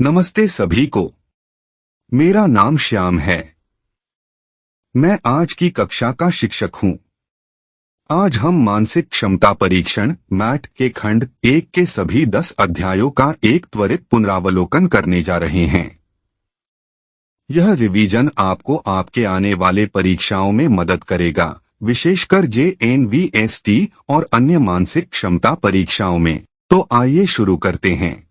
नमस्ते सभी को। मेरा नाम श्याम है। मैं आज की कक्षा का शिक्षक हूं। आज हम मानसिक क्षमता परीक्षण मैट के खंड 1 के सभी 10 अध्यायों का एक त्वरित पुनरावलोकन करने जा रहे हैं। यह रिवीजन आपको आपके आने वाले परीक्षाओं में मदद करेगा, विशेषकर JNVST और अन्य मानसिक क्षमता परीक्षाओं में। तो आइए शुरू करते हैं।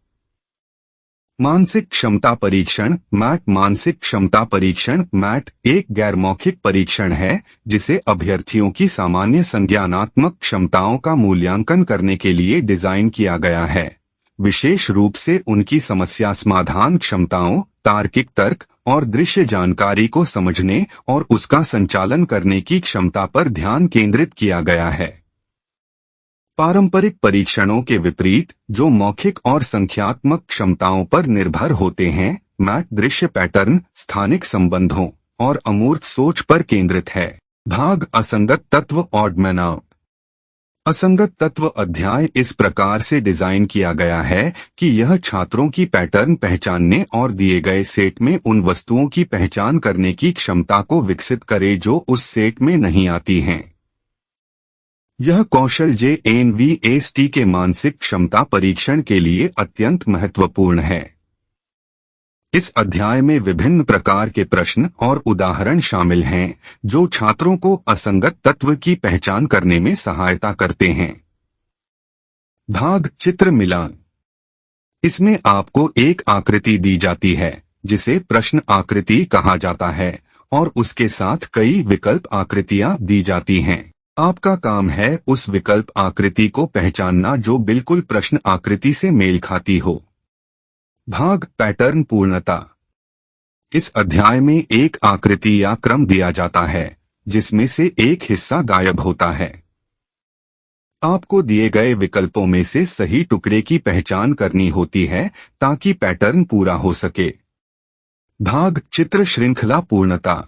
मानसिक क्षमता परीक्षण मैट। मानसिक क्षमता परीक्षण मैट एक गैर मौखिक परीक्षण है जिसे अभ्यर्थियों की सामान्य संज्ञानात्मक क्षमताओं का मूल्यांकन करने के लिए डिजाइन किया गया है, विशेष रूप से उनकी समस्या समाधान क्षमताओं, तार्किक तर्क और दृश्य जानकारी को समझने और उसका संचालन करने की क्षमता पर ध्यान केंद्रित किया गया है। पारंपरिक परीक्षणों के विपरीत, जो मौखिक और संख्यात्मक क्षमताओं पर निर्भर होते हैं, मैट दृश्य पैटर्न, स्थानिक संबंधों और अमूर्त सोच पर केंद्रित है। भाग असंगत तत्व ऑड मैन आउट। असंगत तत्व अध्याय इस प्रकार से डिजाइन किया गया है कि यह छात्रों की पैटर्न पहचानने और दिए गए सेट में उन वस्तुओं की पहचान करने की क्षमता को विकसित करे जो उस सेट में नहीं आती हैं। यह कौशल JNVST के मानसिक क्षमता परीक्षण के लिए अत्यंत महत्वपूर्ण है। इस अध्याय में विभिन्न प्रकार के प्रश्न और उदाहरण शामिल हैं जो छात्रों को असंगत तत्व की पहचान करने में सहायता करते हैं। भाग चित्र मिलान। इसमें आपको एक आकृति दी जाती है जिसे प्रश्न आकृति कहा जाता है और उसके साथ कई विकल्प आकृतियां दी जाती हैं। आपका काम है उस विकल्प आकृति को पहचानना जो बिल्कुल प्रश्न आकृति से मेल खाती हो। भाग पैटर्न पूर्णता। इस अध्याय में एक आकृति या क्रम दिया जाता है जिसमें से एक हिस्सा गायब होता है। आपको दिए गए विकल्पों में से सही टुकड़े की पहचान करनी होती है ताकि पैटर्न पूरा हो सके। भाग चित्र श्रृंखला पूर्णता।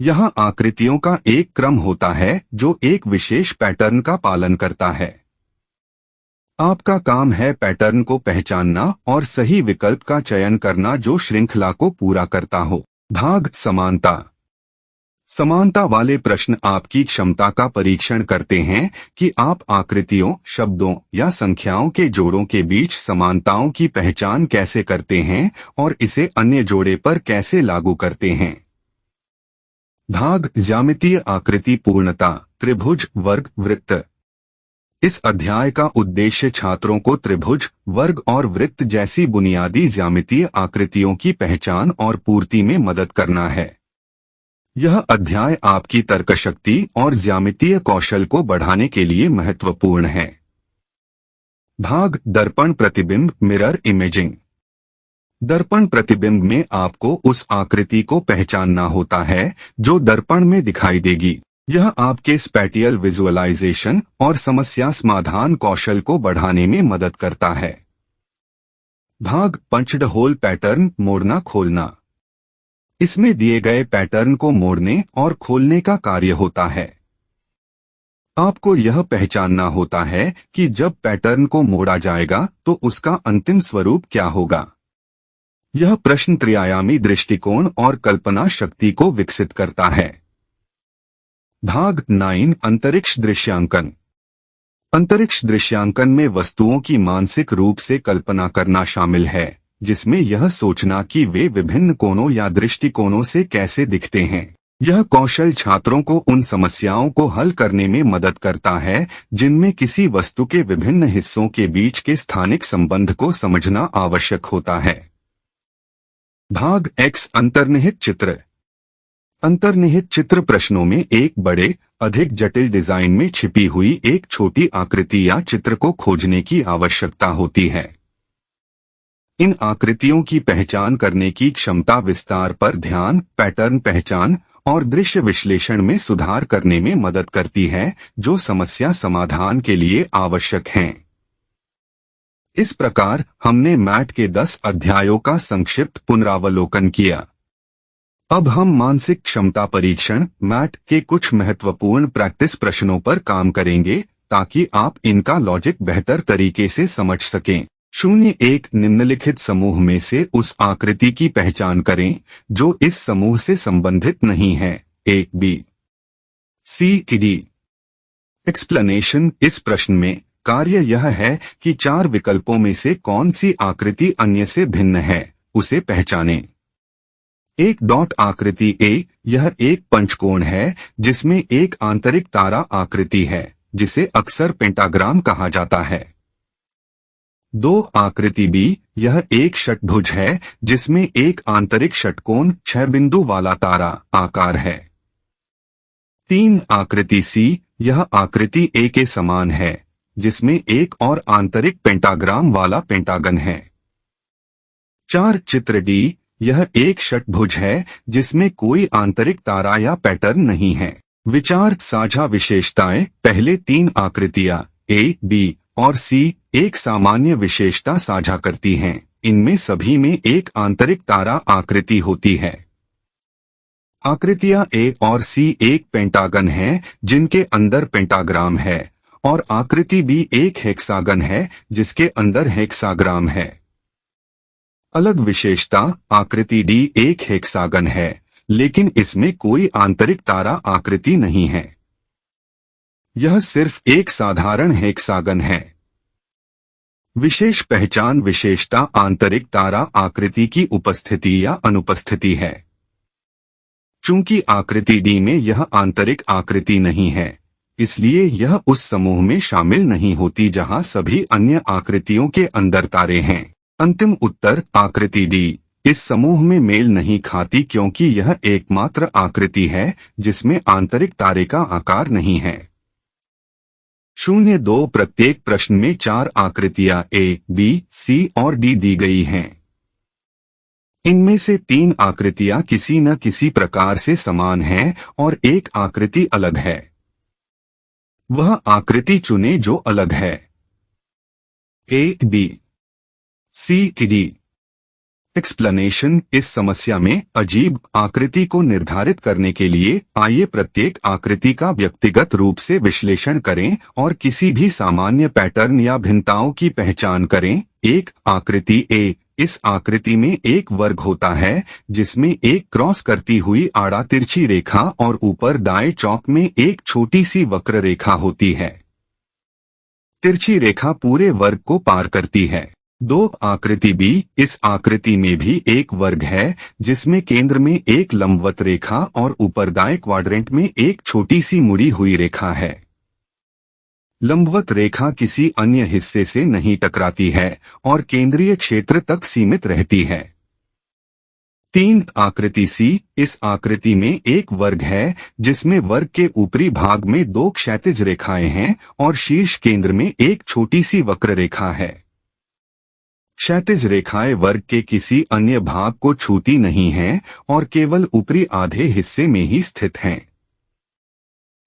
यहाँ आकृतियों का एक क्रम होता है जो एक विशेष पैटर्न का पालन करता है। आपका काम है पैटर्न को पहचानना और सही विकल्प का चयन करना जो श्रृंखला को पूरा करता हो। भाग समानता। समानता वाले प्रश्न आपकी क्षमता का परीक्षण करते हैं कि आप आकृतियों, शब्दों या संख्याओं के जोड़ों के बीच समानताओं की पहचान कैसे करते हैं और इसे अन्य जोड़े पर कैसे लागू करते हैं। भाग ज्यामितीय आकृति पूर्णता। त्रिभुज, वर्ग, वृत्त। इस अध्याय का उद्देश्य छात्रों को त्रिभुज, वर्ग और वृत्त जैसी बुनियादी ज्यामितीय आकृतियों की पहचान और पूर्ति में मदद करना है। यह अध्याय आपकी तर्कशक्ति और ज्यामितीय कौशल को बढ़ाने के लिए महत्वपूर्ण है। भाग दर्पण प्रतिबिंब मिरर इमेजिंग। दर्पण प्रतिबिंब में आपको उस आकृति को पहचानना होता है जो दर्पण में दिखाई देगी। यह आपके स्पैटियल विजुअलाइजेशन और समस्या समाधान कौशल को बढ़ाने में मदद करता है। भाग पंच्ड होल पैटर्न मोड़ना खोलना। इसमें दिए गए पैटर्न को मोड़ने और खोलने का कार्य होता है। आपको यह पहचानना होता है कि जब पैटर्न को मोड़ा जाएगा तो उसका अंतिम स्वरूप क्या होगा। यह प्रश्न त्रिआयामी दृष्टिकोण और कल्पना शक्ति को विकसित करता है। भाग 9 अंतरिक्ष दृश्यांकन। अंतरिक्ष दृश्यांकन में वस्तुओं की मानसिक रूप से कल्पना करना शामिल है, जिसमें यह सोचना कि वे विभिन्न कोणों या दृष्टिकोणों से कैसे दिखते हैं। यह कौशल छात्रों को उन समस्याओं को हल करने में मदद करता है जिनमें किसी वस्तु के विभिन्न हिस्सों के बीच के स्थानिक संबंध को समझना आवश्यक होता है। भाग X अंतर्निहित चित्र। अंतर्निहित चित्र प्रश्नों में एक बड़े, अधिक जटिल डिजाइन में छिपी हुई एक छोटी आकृति या चित्र को खोजने की आवश्यकता होती है। इन आकृतियों की पहचान करने की क्षमता विस्तार पर ध्यान, पैटर्न पहचान और दृश्य विश्लेषण में सुधार करने में मदद करती है जो समस्या समाधान के लिए आवश्यक हैं। इस प्रकार हमने मैट के 10 अध्यायों का संक्षिप्त पुनरावलोकन किया। अब हम मानसिक क्षमता परीक्षण मैट के कुछ महत्वपूर्ण प्रैक्टिस प्रश्नों पर काम करेंगे ताकि आप इनका लॉजिक बेहतर तरीके से समझ सकें। 01 निम्नलिखित समूह में से उस आकृति की पहचान करें जो इस समूह से संबंधित नहीं है। A, B, C, D। Explanation. इस प्रश्न में कार्य यह है कि 4 विकल्पों में से कौन सी आकृति अन्य से भिन्न है, उसे पहचानें। एक डॉट आकृति A, यह एक पंचकोण है जिसमें एक आंतरिक तारा आकृति है जिसे अक्सर पेंटाग्राम कहा जाता है। 2 आकृति B, यह एक षटभुज है जिसमें एक आंतरिक षटकोण 6 बिंदु वाला तारा आकार है। 3 आकृति C, यह आकृति A के समान है जिसमें एक और आंतरिक पेंटाग्राम वाला पेंटागन है। 4 चित्र D, यह एक षटभुज है जिसमें कोई आंतरिक तारा या पैटर्न नहीं है। विचार साझा विशेषताएं। पहले 3 आकृतियां A, B और C एक सामान्य विशेषता साझा करती हैं। इनमें सभी में एक आंतरिक तारा आकृति होती है। आकृतियां A और C एक पेंटागन हैं जिनके अंदर पेंटाग्राम है और आकृति B एक हेक्सागन है जिसके अंदर हेक्साग्राम है। अलग विशेषता। आकृति D एक हेक्सागन है लेकिन इसमें कोई आंतरिक तारा आकृति नहीं है। यह सिर्फ एक साधारण हेक्सागन है। विशेष पहचान विशेषता आंतरिक तारा आकृति की उपस्थिति या अनुपस्थिति है। चूंकि आकृति D में यह आंतरिक आकृति नहीं है, इसलिए यह उस समूह में शामिल नहीं होती जहां सभी अन्य आकृतियों के अंदर तारे हैं। अंतिम उत्तर आकृति D इस समूह में मेल नहीं खाती क्योंकि यह एकमात्र आकृति है जिसमें आंतरिक तारे का आकार नहीं है। 02 प्रत्येक प्रश्न में 4 आकृतियां A, B, C और D दी गई हैं। इनमें से 3 आकृतियां किसी न किसी प्रकार से समान हैं और एक आकृति अलग है। वह आकृति चुनें जो अलग है। A, B, C, D। Explanation. इस समस्या में अजीब आकृति को निर्धारित करने के लिए आइए प्रत्येक आकृति का व्यक्तिगत रूप से विश्लेषण करें और किसी भी सामान्य पैटर्न या भिन्नताओं की पहचान करें। एक आकृति A, इस आकृति में एक वर्ग होता है जिसमें एक क्रॉस करती हुई आड़ा तिरछी रेखा और ऊपर दाएं चौक में एक छोटी सी वक्र रेखा होती है। तिरछी रेखा पूरे वर्ग को पार करती है। 2 आकृति B, इस आकृति में भी एक वर्ग है जिसमें केंद्र में एक लंबवत रेखा और ऊपर दाएं क्वाड्रेंट में एक छोटी सी मुड़ी हुई रेखा है। लंबवत रेखा किसी अन्य हिस्से से नहीं टकराती है और केंद्रीय क्षेत्र तक सीमित रहती है। 3 आकृति C, इस आकृति में एक वर्ग है जिसमें वर्ग के ऊपरी भाग में 2 क्षैतिज रेखाएं हैं और शीर्ष केंद्र में एक छोटी सी वक्र रेखा है। क्षैतिज रेखाएं वर्ग के किसी अन्य भाग को छूती नहीं हैं और केवल ऊपरी आधे हिस्से में ही स्थित हैं।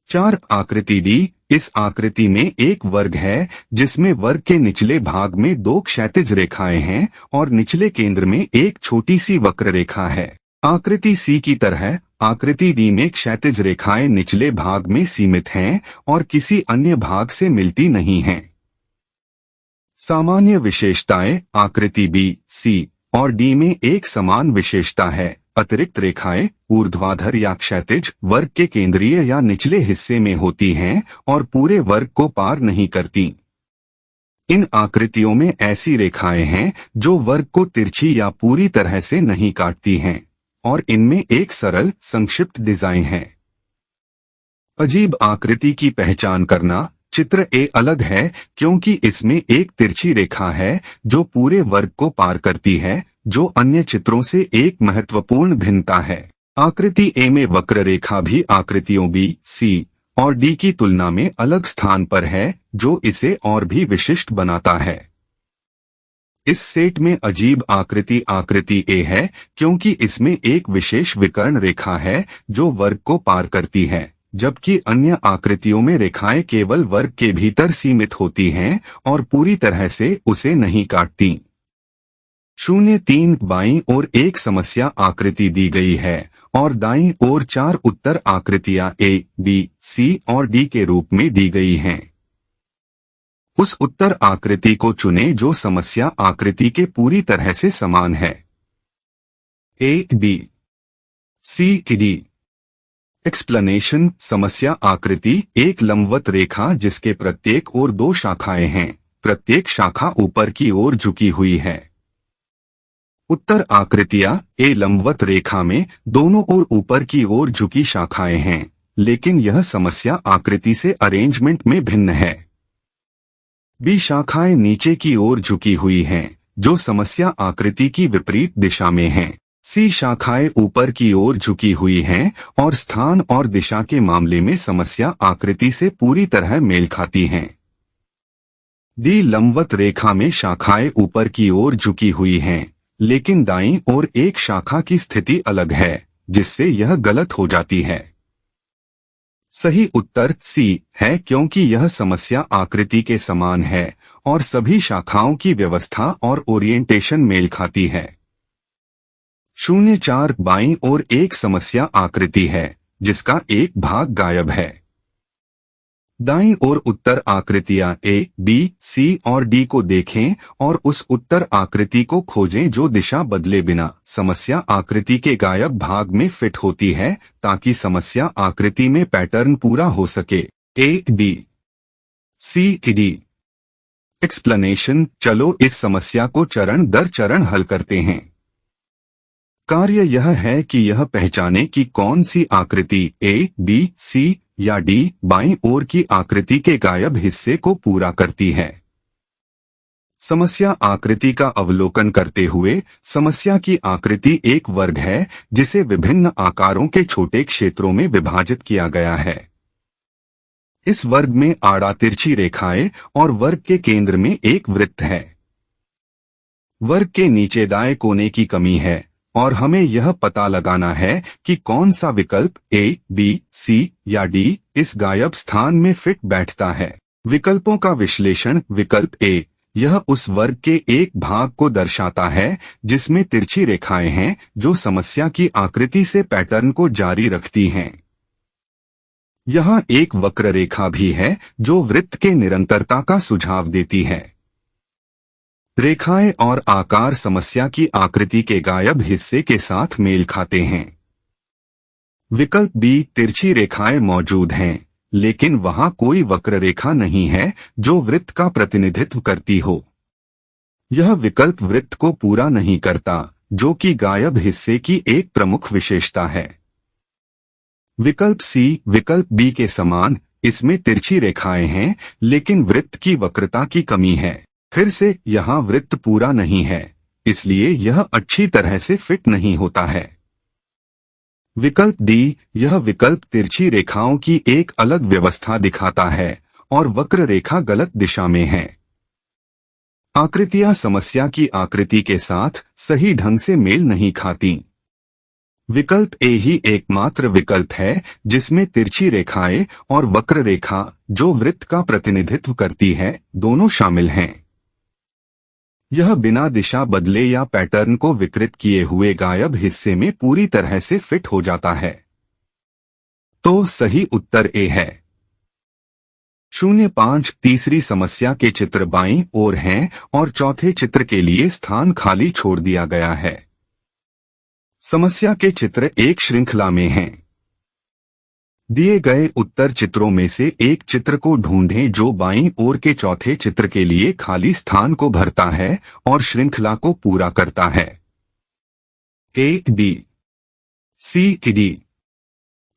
4 आकृति D, इस आकृति में एक वर्ग है जिसमें वर्ग के निचले भाग में 2 क्षैतिज रेखाएं हैं और निचले केंद्र में एक छोटी सी वक्र रेखा है। आकृति C की तरह आकृति D में क्षैतिज रेखाएं निचले भाग में सीमित हैं और किसी अन्य भाग से मिलती नहीं हैं। सामान्य विशेषताएं। आकृति B, C और D में एक समान विशेषता है। अतिरिक्त रेखाएं ऊर्ध्वाधर या क्षैतिज वर्ग के केंद्रीय या निचले हिस्से में होती हैं और पूरे वर्ग को पार नहीं करती। इन आकृतियों में ऐसी रेखाएं हैं जो वर्ग को तिरछी या पूरी तरह से नहीं काटती हैं और इनमें एक सरल संक्षिप्त डिजाइन है। अजीब आकृति की पहचान करना। चित्र A अलग है क्योंकि इसमें एक तिरछी रेखा है जो पूरे वर्ग को पार करती है, जो अन्य चित्रों से एक महत्वपूर्ण भिन्नता है। आकृति A में वक्र रेखा भी आकृतियों B, C और D की तुलना में अलग स्थान पर है, जो इसे और भी विशिष्ट बनाता है। इस सेट में अजीब आकृति आकृति A है क्योंकि इसमें एक विशेष विकर्ण रेखा है जो वर्ग को पार करती है, जबकि अन्य आकृतियों में रेखाएं केवल वर्ग के भीतर सीमित होती हैं और पूरी तरह से उसे नहीं काटती। 03 बाईं ओर एक समस्या आकृति दी गई है और दाईं ओर 4 उत्तर आकृतियां A, B, C और D के रूप में दी गई हैं। उस उत्तर आकृति को चुनें जो समस्या आकृति के पूरी तरह से समान है। A, B, C, D. Explanation. समस्या आकृति एक लंबवत रेखा जिसके प्रत्येक ओर दो शाखाएं हैं, प्रत्येक शाखा ऊपर की ओर झुकी हुई है। उत्तर आकृतियां ए लंबवत रेखा में दोनों ओर ऊपर की ओर झुकी शाखाएं हैं, लेकिन यह समस्या आकृति से अरेंजमेंट में भिन्न है। बी शाखाएं नीचे की ओर झुकी हुई हैं, जो समस्या आकृति की विपरीत दिशा में हैं। सी शाखाएं ऊपर की ओर झुकी हुई हैं और स्थान और दिशा के मामले में समस्या आकृति से पूरी तरह मेल खाती हैं। डी लंबवत रेखा में शाखाएं ऊपर की ओर झुकी हुई हैं, लेकिन दाईं ओर एक शाखा की स्थिति अलग है, जिससे यह गलत हो जाती है। सही उत्तर सी है, क्योंकि यह समस्या आकृति के समान है और सभी शाखाओं की व्यवस्था और ओरिएंटेशन मेल खाती है। 04 बाईं ओर एक समस्या आकृति है, जिसका एक भाग गायब है। दाईं ओर उत्तर आकृतियां ए, बी, सी और डी को देखें और उस उत्तर आकृति को खोजें जो दिशा बदले बिना समस्या आकृति के गायब भाग में फिट होती है, ताकि समस्या आकृति में पैटर्न पूरा हो सके। ए, बी, सी, डी। एक्सप्लेनेशन। चलो इस समस्या को चरण दर चरण हल करते हैं। कार्य यह है कि यह पहचाने कि कौन सी आकृति ए, बी, सी या डी बाईं ओर की आकृति के गायब हिस्से को पूरा करती है। समस्या आकृति का अवलोकन करते हुए, समस्या की आकृति एक वर्ग है जिसे विभिन्न आकारों के छोटे क्षेत्रों में विभाजित किया गया है। इस वर्ग में आड़ा तिरछी रेखाएं और वर्ग के केंद्र में एक वृत्त है। वर्ग के नीचे दाएं कोने की कमी है और हमें यह पता लगाना है कि कौन सा विकल्प ए, बी, सी या डी इस गायब स्थान में फिट बैठता है। विकल्पों का विश्लेषण। विकल्प ए, यह उस वर्ग के एक भाग को दर्शाता है जिसमें तिरछी रेखाएं हैं जो समस्या की आकृति से पैटर्न को जारी रखती हैं। यहाँ एक वक्र रेखा भी है जो वृत्त के निरंतरता का सुझाव देती है। रेखाएं और आकार समस्या की आकृति के गायब हिस्से के साथ मेल खाते हैं। विकल्प बी, तिरछी रेखाएं मौजूद हैं, लेकिन वहां कोई वक्र रेखा नहीं है जो वृत्त का प्रतिनिधित्व करती हो। यह विकल्प वृत्त को पूरा नहीं करता, जो कि गायब हिस्से की एक प्रमुख विशेषता है। विकल्प सी, विकल्प बी के समान, इसमें तिरछी रेखाएं हैं लेकिन वृत्त की वक्रता की कमी है। फिर से यहाँ वृत्त पूरा नहीं है, इसलिए यह अच्छी तरह से फिट नहीं होता है। विकल्प डी, यह विकल्प तिरछी रेखाओं की एक अलग व्यवस्था दिखाता है और वक्र रेखा गलत दिशा में है। आकृतियां समस्या की आकृति के साथ सही ढंग से मेल नहीं खाती। विकल्प ए ही एकमात्र विकल्प है जिसमें तिरछी रेखाएं और वक्र रेखा जो वृत्त का प्रतिनिधित्व करती है, दोनों शामिल हैं। यह बिना दिशा बदले या पैटर्न को विकृत किए हुए गायब हिस्से में पूरी तरह से फिट हो जाता है। तो सही उत्तर ए है। 05 तीसरी समस्या के चित्र बाईं ओर हैं और चौथे चित्र के लिए स्थान खाली छोड़ दिया गया है। समस्या के चित्र एक श्रृंखला में हैं। दिए गए उत्तर चित्रों में से एक चित्र को ढूंढें जो बाईं ओर के चौथे चित्र के लिए खाली स्थान को भरता है और श्रृंखला को पूरा करता है। A, B, C, D.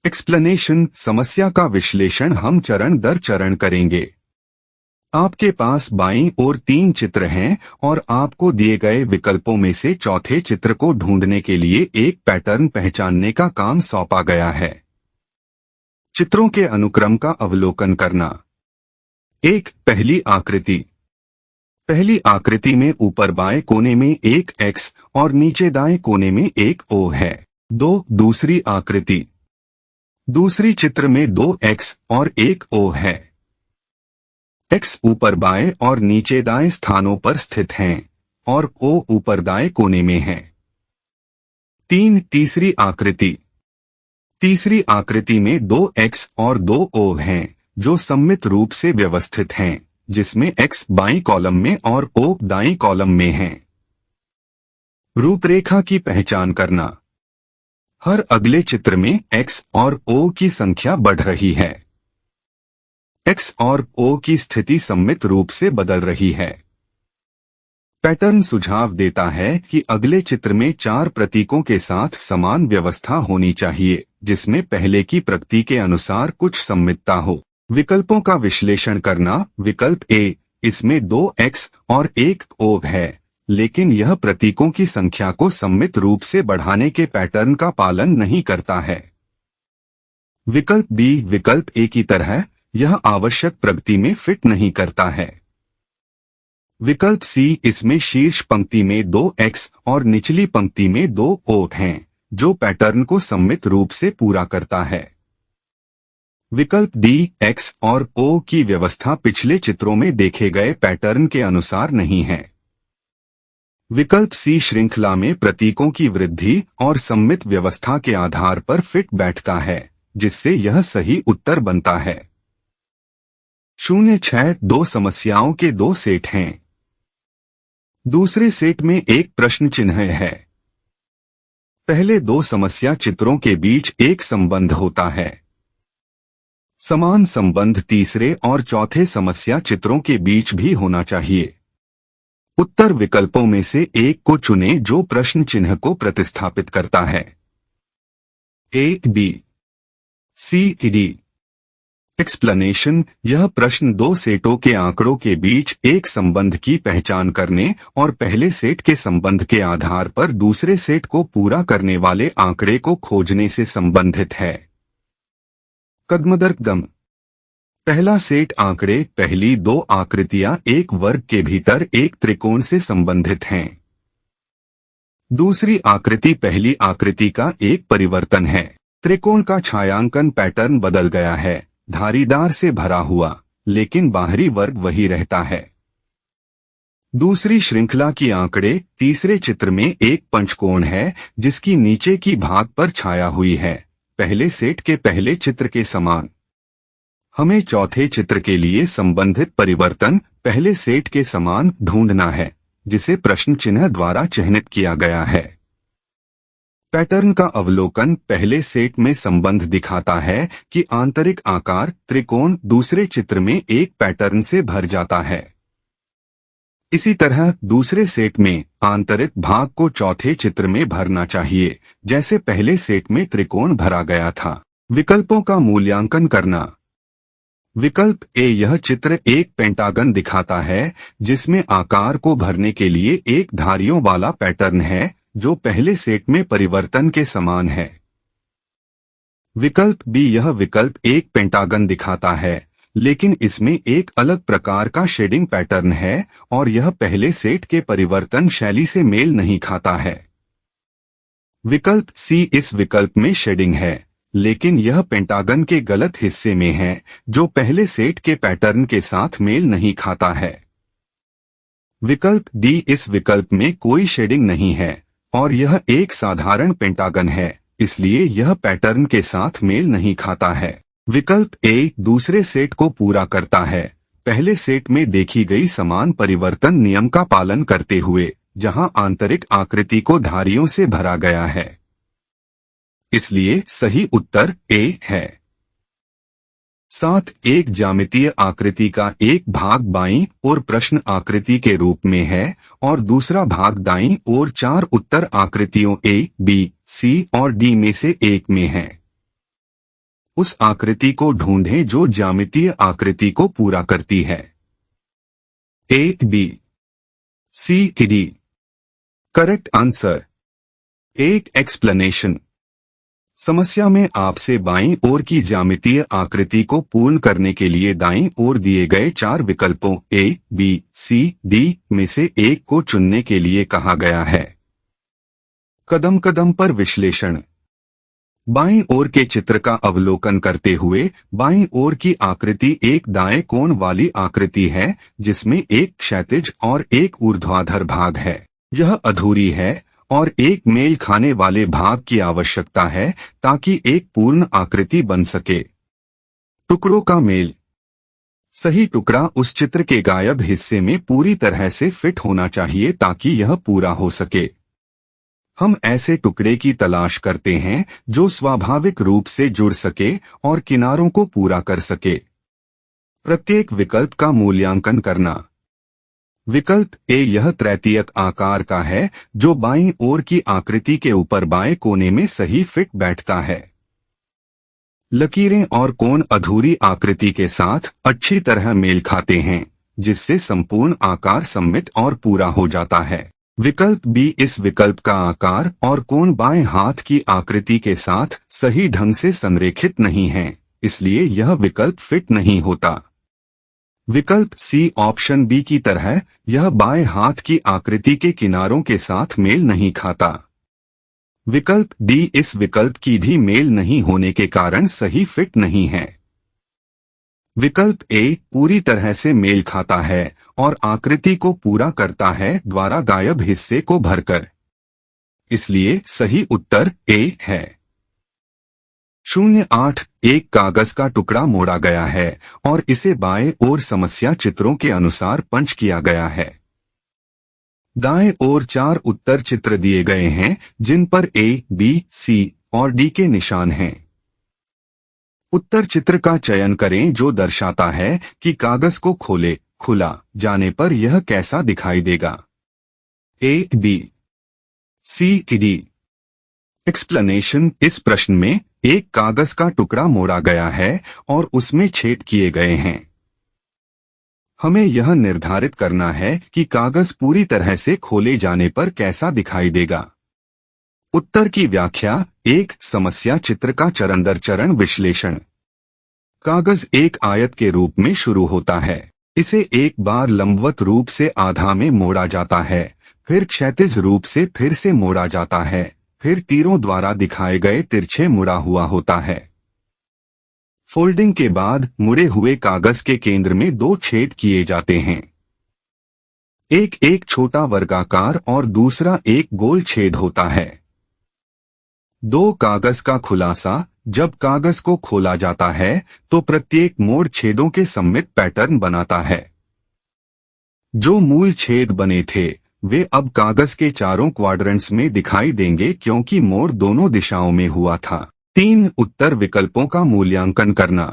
Explanation. समस्या का विश्लेषण हम चरण दर चरण करेंगे। आपके पास बाईं ओर 3 चित्र हैं और आपको दिए गए विकल्पों में से चौथे चित्र को ढूंढने के लिए एक पैटर्न पहचानने का काम सौंपा गया है। चित्रों के अनुक्रम का अवलोकन करना। 1. पहली आकृति। पहली आकृति में ऊपर बाएं कोने में एक X और नीचे दाएं कोने में एक O है। 2. दूसरी आकृति। दूसरी चित्र में 2 X और एक O है। X ऊपर बाएं और नीचे दाएं स्थानों पर स्थित हैं और O ऊपर दाएं कोने में है। 3. तीसरी आकृति। तीसरी आकृति में 2 X और 2 O हैं, जो सममित रूप से व्यवस्थित हैं, जिसमें X बाईं कॉलम में और O दाईं कॉलम में है। रूपरेखा की पहचान करना। हर अगले चित्र में X और O की संख्या बढ़ रही है। X और O की स्थिति सममित रूप से बदल रही है। पैटर्न सुझाव देता है कि अगले चित्र में 4 प्रतीकों के साथ समान व्यवस्था होनी चाहिए, जिसमें पहले की प्रगति के अनुसार कुछ सममितता हो। विकल्पों का विश्लेषण करना। विकल्प ए, इसमें 2 X और 1 O है, लेकिन यह प्रतीकों की संख्या को सममित रूप से बढ़ाने के पैटर्न का पालन नहीं करता है। विकल्प बी, विकल्प ए की तरह यह आवश्यक प्रगति में फिट नहीं करता है। विकल्प सी, इसमें शीर्ष पंक्ति में 2 X और निचली पंक्ति में 2 O हैं, जो पैटर्न को सममित रूप से पूरा करता है। विकल्प डी, X और O की व्यवस्था पिछले चित्रों में देखे गए पैटर्न के अनुसार नहीं है। विकल्प सी, श्रृंखला में प्रतीकों की वृद्धि और सममित व्यवस्था के आधार पर फिट बैठता है, जिससे यह सही उत्तर बनता है। 0-6 2 समस्याओं के 2 सेट हैं। दूसरे सेट में एक प्रश्न चिन्ह है। पहले 2 समस्या चित्रों के बीच एक संबंध होता है। समान संबंध तीसरे और चौथे समस्या चित्रों के बीच भी होना चाहिए। उत्तर विकल्पों में से एक को चुनें जो प्रश्न चिन्ह को प्रतिस्थापित करता है। A, B, C, D. Explanation. यह प्रश्न 2 सेटों के आंकड़ों के बीच एक संबंध की पहचान करने और पहले सेट के संबंध के आधार पर दूसरे सेट को पूरा करने वाले आंकड़े को खोजने से संबंधित है। कदम-दर-कदम। पहला सेट आंकड़े, पहली 2 आकृतियां एक वर्ग के भीतर एक त्रिकोण से संबंधित हैं। दूसरी आकृति पहली आकृति का एक परिवर्तन है। त्रिकोण का छायांकन पैटर्न बदल गया है, धारीदार से भरा हुआ, लेकिन बाहरी वर्ग वही रहता है। दूसरी श्रृंखला की आंकड़े, तीसरे चित्र में एक पंचकोण है जिसकी नीचे की भाग पर छाया हुई है, पहले सेट के पहले चित्र के समान। हमें चौथे चित्र के लिए संबंधित परिवर्तन पहले सेट के समान ढूंढना है, जिसे प्रश्न चिन्ह द्वारा चिह्नित किया गया है। पैटर्न का अवलोकन। पहले सेट में संबंध दिखाता है कि आंतरिक आकार त्रिकोण दूसरे चित्र में एक पैटर्न से भर जाता है। इसी तरह दूसरे सेट में आंतरिक भाग को चौथे चित्र में भरना चाहिए, जैसे पहले सेट में त्रिकोण भरा गया था। विकल्पों का मूल्यांकन करना। विकल्प ए, यह चित्र एक पेंटागन दिखाता है जिसमें आकार को भरने के लिए एक धारियों वाला पैटर्न है जो पहले सेट में परिवर्तन के समान है। विकल्प बी, यह विकल्प एक पेंटागन दिखाता है, लेकिन इसमें एक अलग प्रकार का शेडिंग पैटर्न है और यह पहले सेट के परिवर्तन शैली से मेल नहीं खाता है। विकल्प सी, इस विकल्प में शेडिंग है, लेकिन यह पेंटागन के गलत हिस्से में है जो पहले सेट के पैटर्न के साथ मेल नहीं खाता है। विकल्प डी, इस विकल्प में कोई शेडिंग नहीं है और यह एक साधारण पेंटागन है, इसलिए यह पैटर्न के साथ मेल नहीं खाता है। विकल्प ए, दूसरे सेट को पूरा करता है, पहले सेट में देखी गई समान परिवर्तन नियम का पालन करते हुए, जहां आंतरिक आकृति को धारियों से भरा गया है। इसलिए सही उत्तर ए है। 7 एक ज्यामितीय आकृति का एक भाग बाईं ओर प्रश्न आकृति के रूप में है और दूसरा भाग दाईं ओर 4 उत्तर आकृतियों ए, बी, सी और डी में से एक में है। उस आकृति को ढूंढें जो ज्यामितीय आकृति को पूरा करती है। A, B, C, D. Correct answer. एक एक्सप्लेनेशन। समस्या में आपसे बाईं ओर की ज्यामितीय आकृति को पूर्ण करने के लिए दाईं ओर दिए गए 4 विकल्पों ए, बी, सी, डी में से एक को चुनने के लिए कहा गया है। कदम कदम पर विश्लेषण। बाईं ओर के चित्र का अवलोकन करते हुए बाईं ओर की आकृति एक दाएं कोण वाली आकृति है जिसमें एक क्षैतिज और एक ऊर्ध्वाधर भाग है। यह अधूरी है और एक मेल खाने वाले भाग की आवश्यकता है ताकि एक पूर्ण आकृति बन सके। टुकड़ों का मेल। सही टुकड़ा उस चित्र के गायब हिस्से में पूरी तरह से फिट होना चाहिए ताकि यह पूरा हो सके। हम ऐसे टुकड़े की तलाश करते हैं जो स्वाभाविक रूप से जुड़ सके और किनारों को पूरा कर सके। प्रत्येक विकल्प का मूल्यांकन करना। विकल्प ए यह तृतीयक आकार का है जो बाईं ओर की आकृति के ऊपर बाएं कोने में सही फिट बैठता है। लकीरें और कोण अधूरी आकृति के साथ अच्छी तरह मेल खाते हैं, जिससे संपूर्ण आकार सममित और पूरा हो जाता है। विकल्प बी इस विकल्प का आकार और कोण बाएं हाथ की आकृति के साथ सही ढंग से संरेखित नहीं है, इसलिए यह विकल्प फिट नहीं होता। विकल्प सी ऑप्शन बी की तरह यह बाएं हाथ की आकृति के किनारों के साथ मेल नहीं खाता। विकल्प डी इस विकल्प की भी मेल नहीं होने के कारण सही फिट नहीं है। विकल्प ए पूरी तरह से मेल खाता है और आकृति को पूरा करता है द्वारा गायब हिस्से को भरकर, इसलिए सही उत्तर ए है। 08 एक कागज का टुकड़ा मोड़ा गया है और इसे बाएं ओर समस्या चित्रों के अनुसार पंच किया गया है। दाएं ओर 4 उत्तर चित्र दिए गए हैं जिन पर ए, बी, सी और डी के निशान हैं। उत्तर चित्र का चयन करें जो दर्शाता है कि कागज को खुला जाने पर यह कैसा दिखाई देगा। ए, बी, सी, डी। एक्सप्लेनेशन। इस प्रश्न में एक कागज का टुकड़ा मोड़ा गया है और उसमें छेद किए गए हैं। हमें यह निर्धारित करना है कि कागज पूरी तरह से खोले जाने पर कैसा दिखाई देगा। उत्तर की व्याख्या। एक समस्या चित्र का चरण दर चरण विश्लेषण। कागज एक आयत के रूप में शुरू होता है। इसे एक बार लंबवत रूप से आधा में मोड़ा जाता है, फिर क्षैतिज रूप से फिर से मोड़ा जाता है, फिर तीरों द्वारा दिखाए गए तिरछे मुड़ा हुआ होता है। फोल्डिंग के बाद मुड़े हुए कागज के केंद्र में 2 छेद किए जाते हैं। एक छोटा वर्गाकार और दूसरा एक गोल छेद होता है। 2 कागज का खुलासा। जब कागज को खोला जाता है तो प्रत्येक मोड़ छेदों के सममित पैटर्न बनाता है। जो मूल छेद बने थे वे अब कागज के चारों क्वाड्रेंट्स में दिखाई देंगे क्योंकि मोड़ दोनों दिशाओं में हुआ था। 3 उत्तर विकल्पों का मूल्यांकन करना।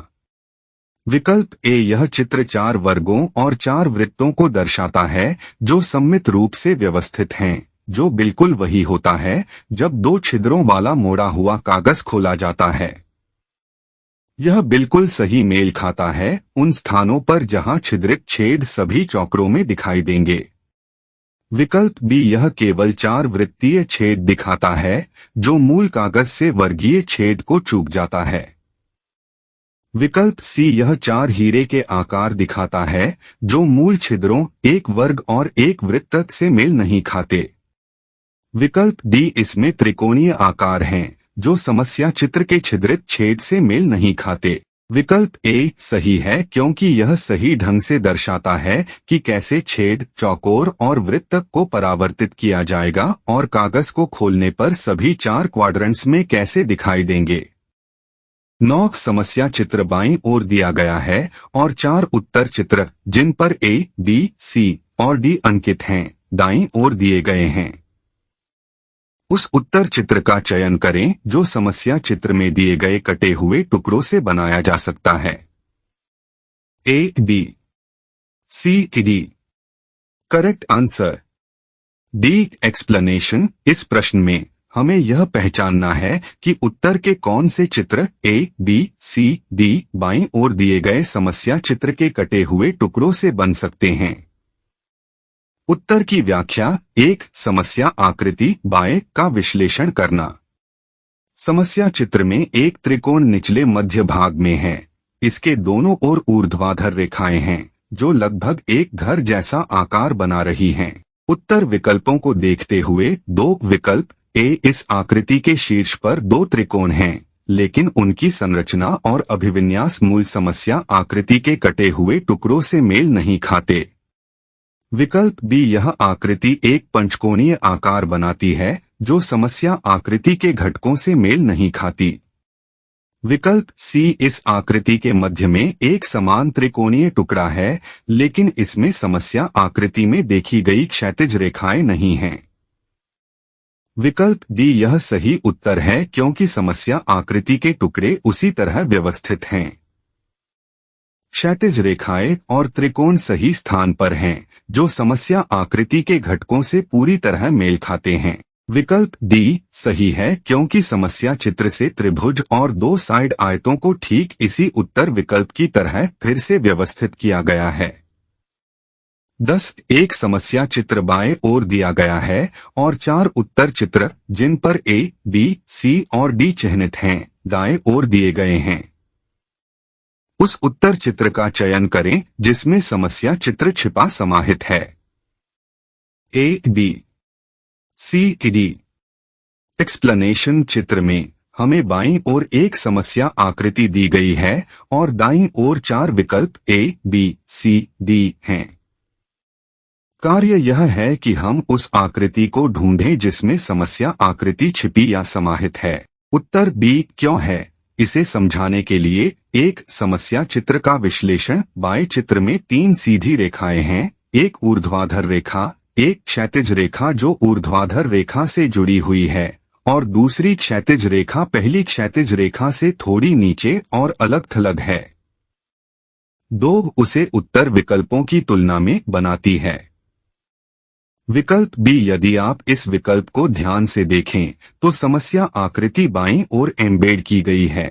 विकल्प ए यह चित्र 4 वर्गों और 4 वृत्तों को दर्शाता है जो सममित रूप से व्यवस्थित हैं, जो बिल्कुल वही होता है जब 2 छिद्रों वाला मोड़ा हुआ कागज खोला जाता है। यह बिल्कुल सही मेल खाता है उन स्थानों पर जहां छिद्रित छेद सभी चौकरों में दिखाई देंगे। विकल्प बी यह केवल 4 वृत्तीय छेद दिखाता है जो मूल कागज से वर्गीय छेद को चूक जाता है। विकल्प सी यह 4 हीरे के आकार दिखाता है जो मूल छिद्रों, एक वर्ग और एक वृत्त से मेल नहीं खाते। विकल्प डी इसमें त्रिकोणीय आकार हैं जो समस्या चित्र के छिद्रित छेद से मेल नहीं खाते। विकल्प ए सही है क्योंकि यह सही ढंग से दर्शाता है कि कैसे छेद, चौकोर और वृत्त को परावर्तित किया जाएगा और कागज को खोलने पर सभी 4 क्वाड्रेंट्स में कैसे दिखाई देंगे। 9 समस्या चित्र बाईं ओर दिया गया है और 4 उत्तर चित्र जिन पर ए, बी, सी और डी अंकित हैं, दाईं ओर दिए गए हैं। उस उत्तर चित्र का चयन करें जो समस्या चित्र में दिए गए कटे हुए टुकड़ों से बनाया जा सकता है। A, B, C, D. Correct answer D. Explanation. इस प्रश्न में हमें यह पहचानना है कि उत्तर के कौन से चित्र ए, बी, सी, डी बाईं ओर दिए गए समस्या चित्र के कटे हुए टुकड़ों से बन सकते हैं। उत्तर की व्याख्या। 1 समस्या आकृति बाएं का विश्लेषण करना। समस्या चित्र में एक त्रिकोण निचले मध्य भाग में है। इसके दोनों ओर ऊर्ध्वाधर रेखाएं हैं जो लगभग एक घर जैसा आकार बना रही हैं। उत्तर विकल्पों को देखते हुए 2 विकल्प ए इस आकृति के शीर्ष पर 2 त्रिकोण हैं, लेकिन उनकी संरचना और अभिविन्यास मूल समस्या आकृति के कटे हुए टुकड़ों से मेल नहीं खाते। विकल्प बी यह आकृति एक पंचकोणीय आकार बनाती है जो समस्या आकृति के घटकों से मेल नहीं खाती। विकल्प सी, इस आकृति के मध्य में एक समान त्रिकोणीय टुकड़ा है, लेकिन इसमें समस्या आकृति में देखी गई क्षैतिज रेखाएं नहीं हैं। विकल्प डी, यह सही उत्तर है क्योंकि समस्या आकृति के टुकड़े उसी तरह व्यवस्थित हैं। क्षैतिज रेखाएं और त्रिकोण सही स्थान पर हैं, जो समस्या आकृति के घटकों से पूरी तरह मेल खाते हैं। विकल्प डी सही है क्योंकि समस्या चित्र से त्रिभुज और दो साइड आयतों को ठीक इसी उत्तर विकल्प की तरह फिर से व्यवस्थित किया गया है। 10. एक समस्या चित्र बाएं ओर दिया गया है और 4 उत्तर चित्र, जिन पर ए, बी, सी और डी चिह्नित हैं, दाएं ओर दिए गए हैं। उस उत्तर चित्र का चयन करें जिसमें समस्या चित्र छिपा समाहित है। A, B, C, D. Explanation चित्र में हमें बाईं ओर एक समस्या आकृति दी गई है और दाईं ओर 4 विकल्प ए, बी, सी, डी हैं। कार्य यह है कि हम उस आकृति को ढूंढें जिसमें समस्या आकृति छिपी या समाहित है। उत्तर बी क्यों है, इसे समझाने के लिए एक समस्या चित्र का विश्लेषण। बाएं चित्र में 3 सीधी रेखाएं हैं, एक ऊर्ध्वाधर रेखा, एक क्षैतिज रेखा जो ऊर्ध्वाधर रेखा से जुड़ी हुई है और दूसरी क्षैतिज रेखा पहली क्षैतिज रेखा से थोड़ी नीचे और अलग थलग है। 2 उसे उत्तर विकल्पों की तुलना में बनाती है। विकल्प बी, यदि आप इस विकल्प को ध्यान से देखें तो समस्या आकृति बाईं ओर एम्बेड की गई है।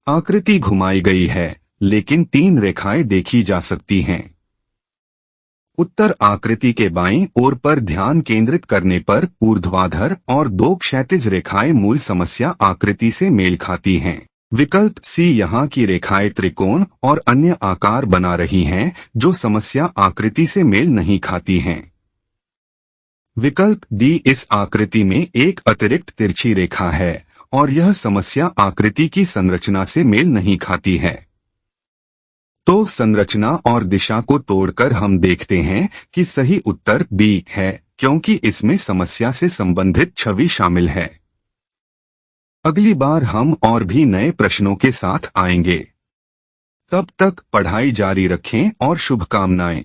आकृति घुमाई गई है, लेकिन 3 रेखाएं देखी जा सकती हैं। उत्तर आकृति के बाईं ओर पर ध्यान केंद्रित करने पर ऊर्ध्वाधर और 2 क्षैतिज रेखाएं मूल समस्या आकृति से मेल खाती हैं। विकल्प सी, यहाँ की रेखाएं त्रिकोण और अन्य आकार बना रही हैं जो समस्या आकृति से मेल नहीं खाती हैं। विकल्प डी, इस आकृति में एक अतिरिक्त तिरछी रेखा है और यह समस्या आकृति की संरचना से मेल नहीं खाती है। तो संरचना और दिशा को तोड़कर हम देखते हैं कि सही उत्तर बी है क्योंकि इसमें समस्या से संबंधित छवि शामिल है। अगली बार हम और भी नए प्रश्नों के साथ आएंगे। तब तक पढ़ाई जारी रखें और शुभकामनाएं।